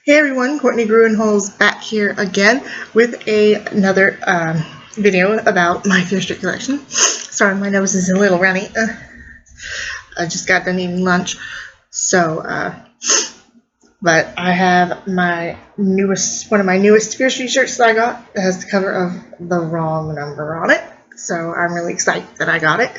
Hey everyone, Courtney Gruenholz back here again with another video about my Fear Street collection. Sorry, my nose is a little runny. I just got done eating lunch, so but I have one of my newest Fear Street shirts that I got that has the cover of the wrong number on it. So I'm really excited that I got it.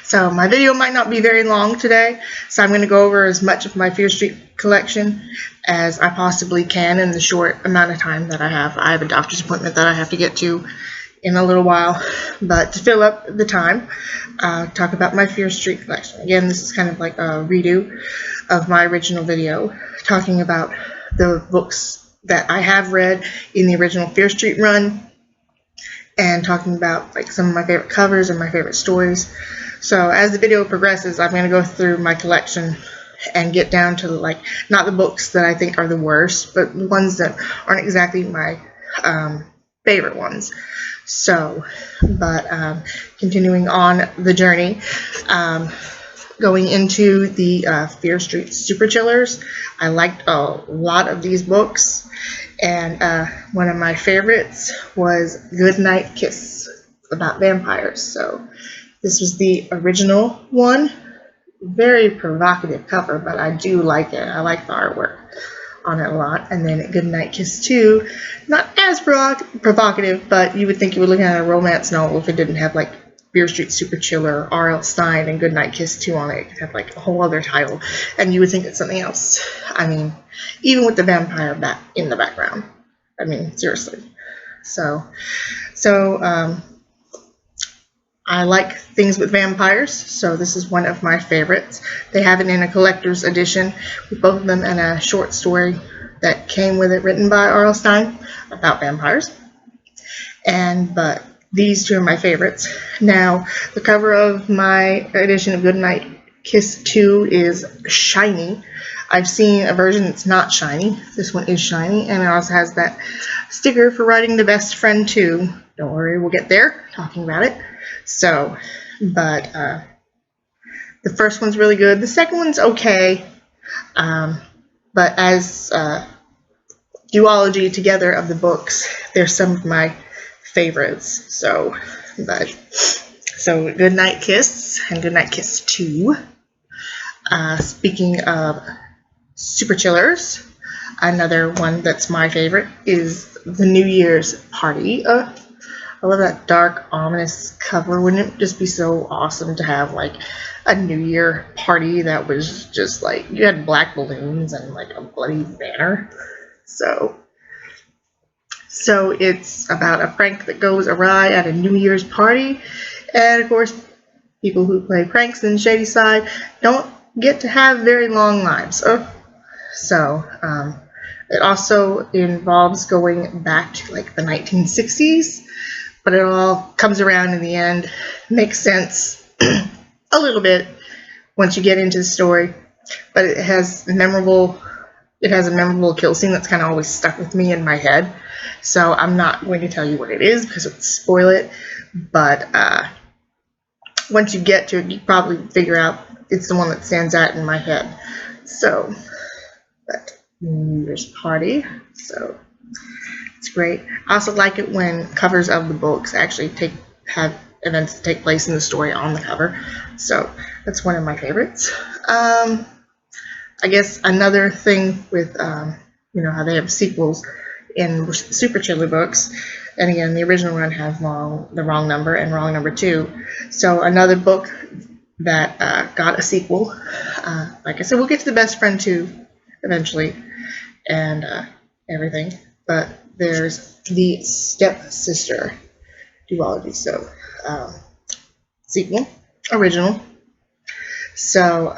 So my video might not be very long today, so I'm going to go over as much of my Fear Street collection as I possibly can in the short amount of time that I have. I have a doctor's appointment that I have to get to in a little while, but to fill up the time, talk about my Fear Street collection. Again, this is kind of like a redo of my original video, talking about the books that I have read in the original Fear Street run, and talking about like some of my favorite covers and my favorite stories. So as the video progresses, I'm going to go through my collection and get down to like not the books that I think are the worst, but the ones that aren't exactly my favorite ones. So, but continuing on the journey, going into the Fear Street Super Chillers, I liked a lot of these books, and one of my favorites was Goodnight Kiss, about vampires. So this was the original one. Very provocative cover, but I do like it. I like the artwork on it a lot. And then Goodnight Kiss 2, not as provocative, but you would think you were looking at a romance novel if it didn't have like Fear Street Super Chiller, R.L. Stine, and Goodnight Kiss 2 on it. It could have like a whole other title, and you would think it's something else. I mean, even with the vampire in the background. I mean, seriously. So I like things with vampires, so this is one of my favorites. They have it in a collector's edition with both of them and a short story that came with it written by R.L. Stine about vampires. But these two are my favorites. Now, the cover of my edition of Goodnight Kiss 2 is shiny. I've seen a version that's not shiny. This one is shiny, and it also has that sticker for writing the best friend too. Don't worry, we'll get there talking about it. So, but the first one's really good. The second one's okay, but as duology together of the books, they're some of my favorites. So Goodnight Kiss and Goodnight Kiss 2. Speaking of Super Chillers, another one that's my favorite is the New Year's Party. I love that dark, ominous cover. Wouldn't it just be so awesome to have like a New Year party that was just like you had black balloons and like a bloody banner? So it's about a prank that goes awry at a New Year's party, and of course, people who play pranks in Shady Side don't get to have very long lives. It also involves going back to like the 1960s. But it all comes around in the end, makes sense a little bit once you get into the story. But it has a memorable kill scene that's kind of always stuck with me in my head. So I'm not going to tell you what it is because it would spoil it. But once you get to it, you probably figure out it's the one that stands out in my head. So, but New Year's Party. So it's great. I also like it when covers of the books actually have events that take place in the story on the cover. So that's one of my favorites. I guess another thing with how they have sequels in Super Chiller books, and again the original run has the wrong number and wrong number 2. So another book that got a sequel. Like I said, we'll get to the best friend 2 eventually and everything, but there's the Stepsister Duology. So sequel, original. So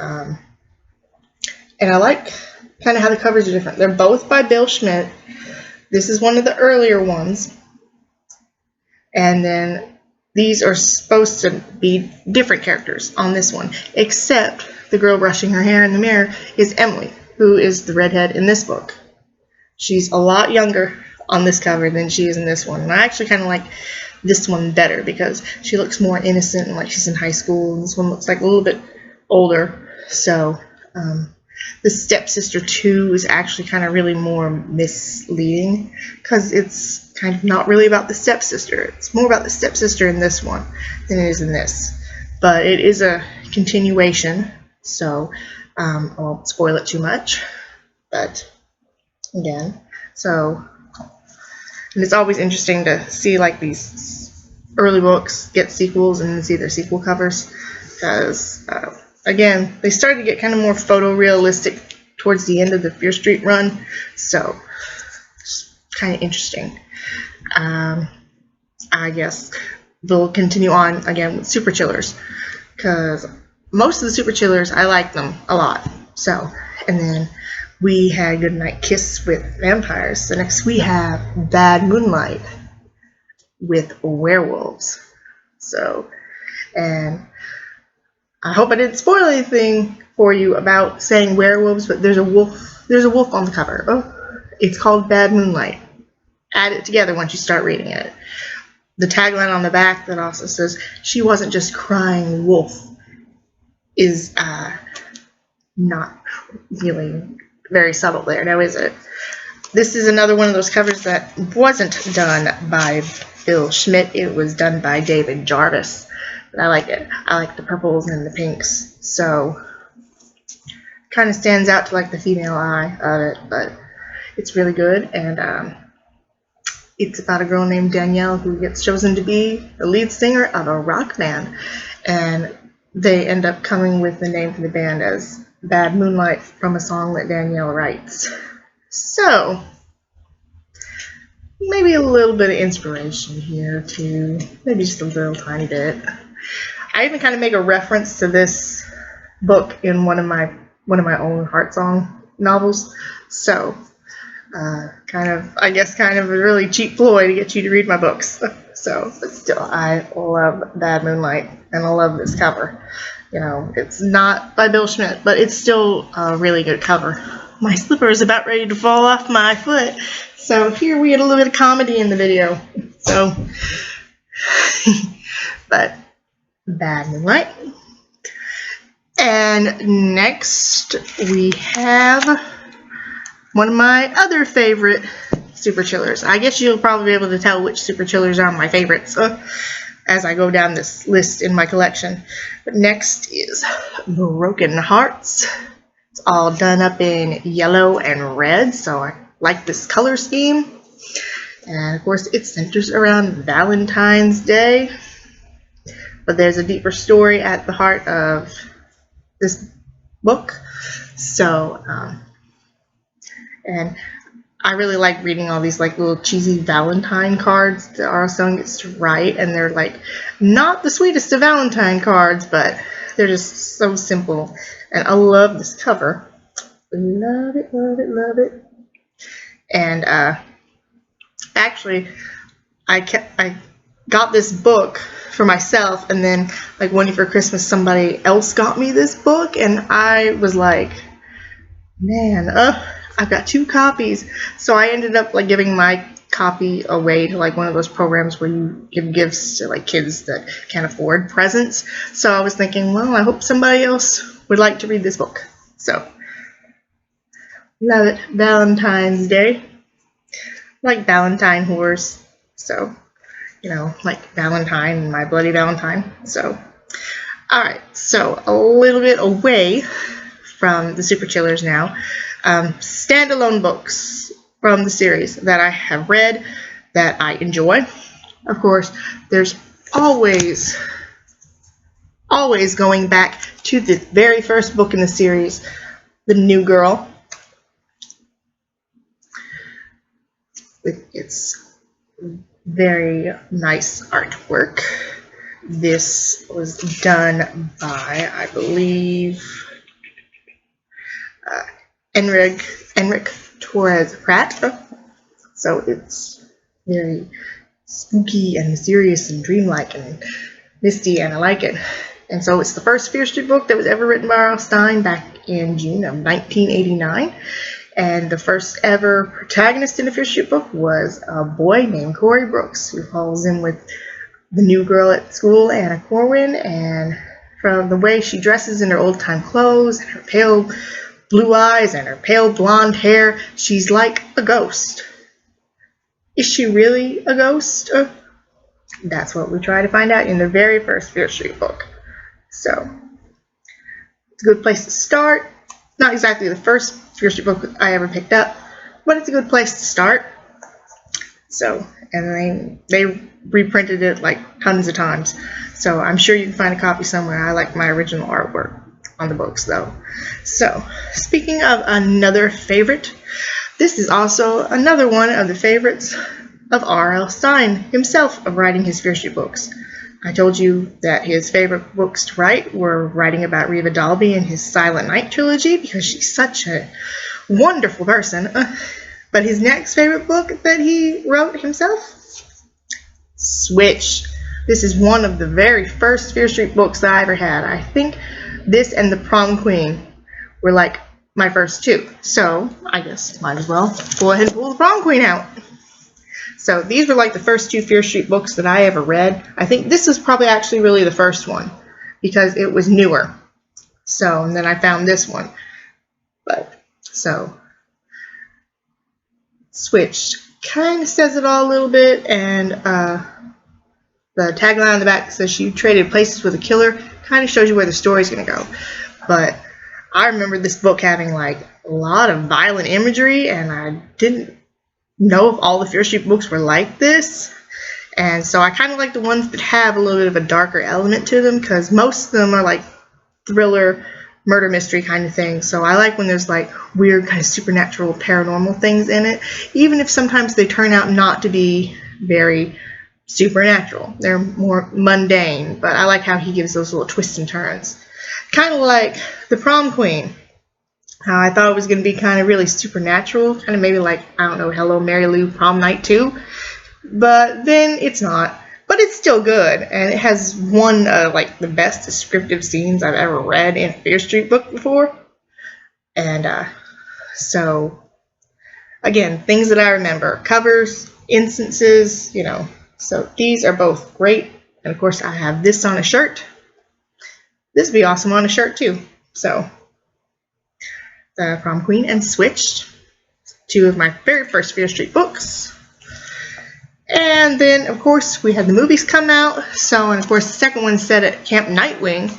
and I like kind of how the covers are different. They're both by Bill Schmidt. This is one of the earlier ones, and then these are supposed to be different characters on this one, except the girl brushing her hair in the mirror is Emily, who is the redhead in this book. She's a lot younger on this cover than she is in this one, and I actually kind of like this one better because she looks more innocent and like she's in high school, and this one looks like a little bit older. So The Stepsister 2 is actually kind of really more misleading because it's kind of not really about the stepsister. It's more about the stepsister in this one than it is in this. But it is a continuation, so I won't spoil it too much. But again, so, and it's always interesting to see like these early books get sequels and see their sequel covers because again, they started to get kind of more photorealistic towards the end of the Fear Street run, so it's kind of interesting. I guess they'll continue on again with Super Chillers, because most of the Super Chillers, I like them a lot. So, and then we had Goodnight Kiss with vampires. So next we have Bad Moonlight with werewolves. So, and I hope I didn't spoil anything for you about saying werewolves, but there's a wolf. There's a wolf on the cover. Oh, it's called Bad Moonlight. Add it together once you start reading it. The tagline on the back that also says, "She wasn't just crying wolf," is not really very subtle there, now is it? This is another one of those covers that wasn't done by Bill Schmidt. It was done by David Jarvis. But I like it. I like the purples and the pinks. So kind of stands out to like the female eye of it, but it's really good. And it's about a girl named Danielle who gets chosen to be the lead singer of a rock band. And they end up coming with the name for the band as Bad Moonlight from a song that Danielle writes. So maybe a little bit of inspiration here too. Maybe just a little tiny bit. I even kind of make a reference to this book in one of my own Heart Song novels. So I guess kind of a really cheap ploy to get you to read my books. So, but still, I love Bad Moonlight, and I love this cover. You know, it's not by Bill Schmidt, but it's still a really good cover. My slipper is about ready to fall off my foot. So here we had a little bit of comedy in the video. So, but Bad Moonlight. And next we have one of my other favorite Super Chillers. I guess you'll probably be able to tell which Super Chillers are my favorites as I go down this list in my collection. But next is Broken Hearts. It's all done up in yellow and red, so I like this color scheme. And of course it centers around Valentine's Day. But there's a deeper story at the heart of this book. So, and I really like reading all these like little cheesy Valentine cards that our son gets to write, and they're like not the sweetest of Valentine cards, but they're just so simple. And I love this cover. Love it, love it, love it. And actually, I got this book for myself, and then like one year for Christmas somebody else got me this book, and I was like, man, I've got 2 copies. So I ended up like giving my copy away to like one of those programs where you give gifts to like kids that can't afford presents. So I was thinking, well, I hope somebody else would like to read this book. So love it. Valentine's Day. Like Valentine whores. So, you know, like Valentine and My Bloody Valentine. So, alright, so a little bit away from the Super Chillers now. Standalone books from the series that I have read that I enjoy. Of course, there's always going back to the very first book in the series, The New Girl, with its very nice artwork. This was done by, I believe, Enric Torres Pratt. So it's very spooky and mysterious and dreamlike and misty, and I like it. And so it's the first Fear Street book that was ever written by R.L. Stine back in June of 1989. And the first ever protagonist in a Fear Street book was a boy named Corey Brooks, who falls in with the new girl at school, Anna Corwin, and from the way she dresses in her old-time clothes and her pale blue eyes and her pale blonde hair. She's like a ghost. Is she really a ghost? That's what we try to find out in the very first Fear Street book. So, it's a good place to start. Not exactly the first Fear Street book I ever picked up, but it's a good place to start. So, and they reprinted it like tons of times. So I'm sure you can find a copy somewhere. I like my original artwork on the books though. So, speaking of another favorite, this is also another one of the favorites of R.L. Stine himself of writing his Fear Street books. I told you that his favorite books to write were writing about Reva Dalby and his Silent Night trilogy because she's such a wonderful person. But his next favorite book that he wrote himself? Switch. This is one of the very first Fear Street books that I ever had. I think this and The Prom Queen were like my first two. So I guess might as well go ahead and pull The Prom Queen out. So these were like the first two Fear Street books that I ever read. I think this was probably actually really the first one because it was newer. So, and then I found this one. But, so, Switched kind of says it all a little bit, and the tagline on the back says she traded places with a killer. Kind of shows you where the story's going to go. But I remember this book having like a lot of violent imagery, and I didn't know if all the Fear Street books were like this. And so I kind of like the ones that have a little bit of a darker element to them, because most of them are like thriller, murder mystery kind of thing. So I like when there's like weird kind of supernatural, paranormal things in it, even if sometimes they turn out not to be very supernatural. They're more mundane, but I like how he gives those little twists and turns. Kind of like The Prom Queen. How I thought it was going to be kind of really supernatural, kind of maybe like, I don't know, Hello Mary Lou Prom Night 2. But then it's not. But it's still good, and it has one of like the best descriptive scenes I've ever read in a Fear Street book before. And so, again, things that I remember. Covers, instances, you know. So these are both great. And of course I have this on a shirt. This would be awesome on a shirt too. So, The Prom Queen and Switched, two of my very first Fear Street books. And then, of course, we had the movies come out. So, and of course, the second one set at Camp Nightwing,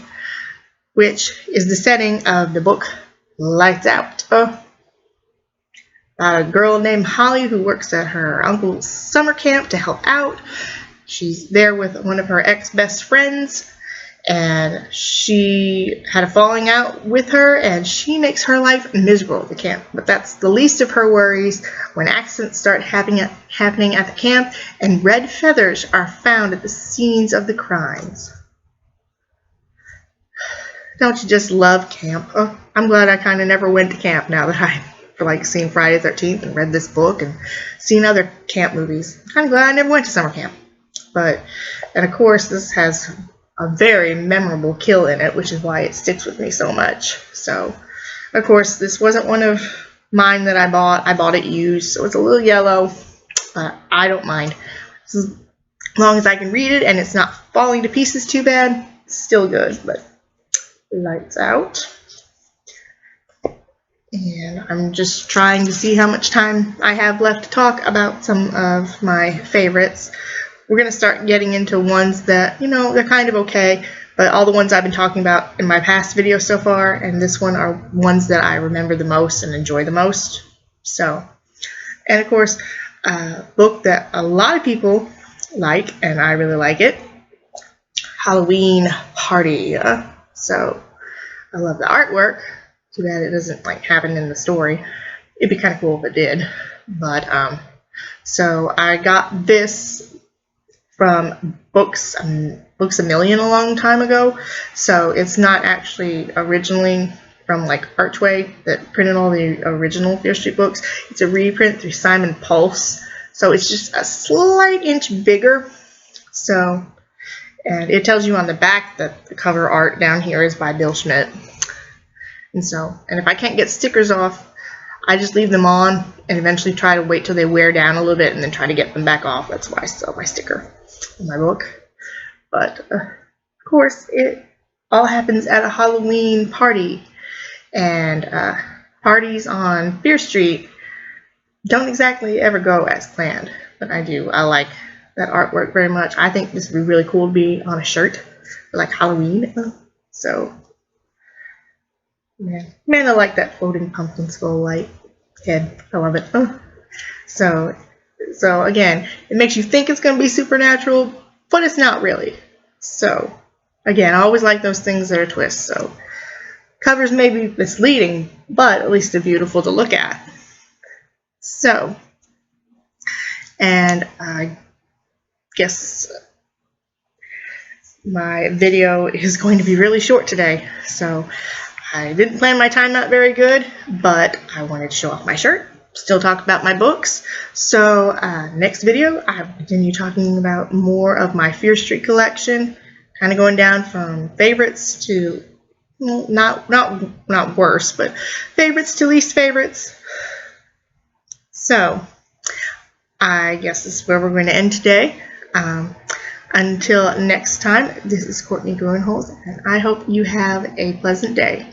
which is the setting of the book Lights Out. About a girl named Holly who works at her uncle's summer camp to help out. She's there with one of her ex-best friends, and she had a falling out with her, and she makes her life miserable at the camp. But that's the least of her worries when accidents start happening at the camp, and red feathers are found at the scenes of the crimes. Don't you just love camp? Oh, I'm glad I kind of never went to camp now that I've like seen Friday the 13th and read this book and seen other camp movies. I'm kind of glad I never went to summer camp. But, and of course, this has a very memorable kill in it, which is why it sticks with me so much. So, of course, this wasn't one of mine that I bought. I bought it used, so it's a little yellow, but I don't mind. As long as I can read it and it's not falling to pieces too bad, it's still good. But Lights Out. And I'm just trying to see how much time I have left to talk about some of my favorites. We're going to start getting into ones that, you know, they're kind of okay, but all the ones I've been talking about in my past videos so far, and this one are ones that I remember the most and enjoy the most. So, and of course, a book that a lot of people like, and I really like it, Halloween Party. So, I love the artwork. Too bad it doesn't like happen in the story. It'd be kind of cool if it did. But, so I got this from Books a Million a long time ago. So it's not actually originally from like Archway that printed all the original Fear Street books. It's a reprint through Simon Pulse. So it's just a slight inch bigger. So, and it tells you on the back that the cover art down here is by Bill Schmidt. And so, and if I can't get stickers off, I just leave them on and eventually try to wait till they wear down a little bit and then try to get them back off. That's why I still have my sticker in my book. But, of course, it all happens at a Halloween party. And parties on Fear Street don't exactly ever go as planned, but I do. I like that artwork very much. I think this would be really cool to be on a shirt for like Halloween. So, man, I like that floating pumpkin skull light head. I love it. So again, it makes you think it's going to be supernatural, but it's not really. So, again, I always like those things that are twists. So, covers may be misleading, but at least they're beautiful to look at. So, and I guess my video is going to be really short today. So, I didn't plan my time out very good, but I wanted to show off my shirt, still talk about my books. So next video, I will continue talking about more of my Fear Street collection, kind of going down from favorites to, well, not worse, but favorites to least favorites. So I guess this is where we're going to end today. Until next time, this is Courtney Growingholes, and I hope you have a pleasant day.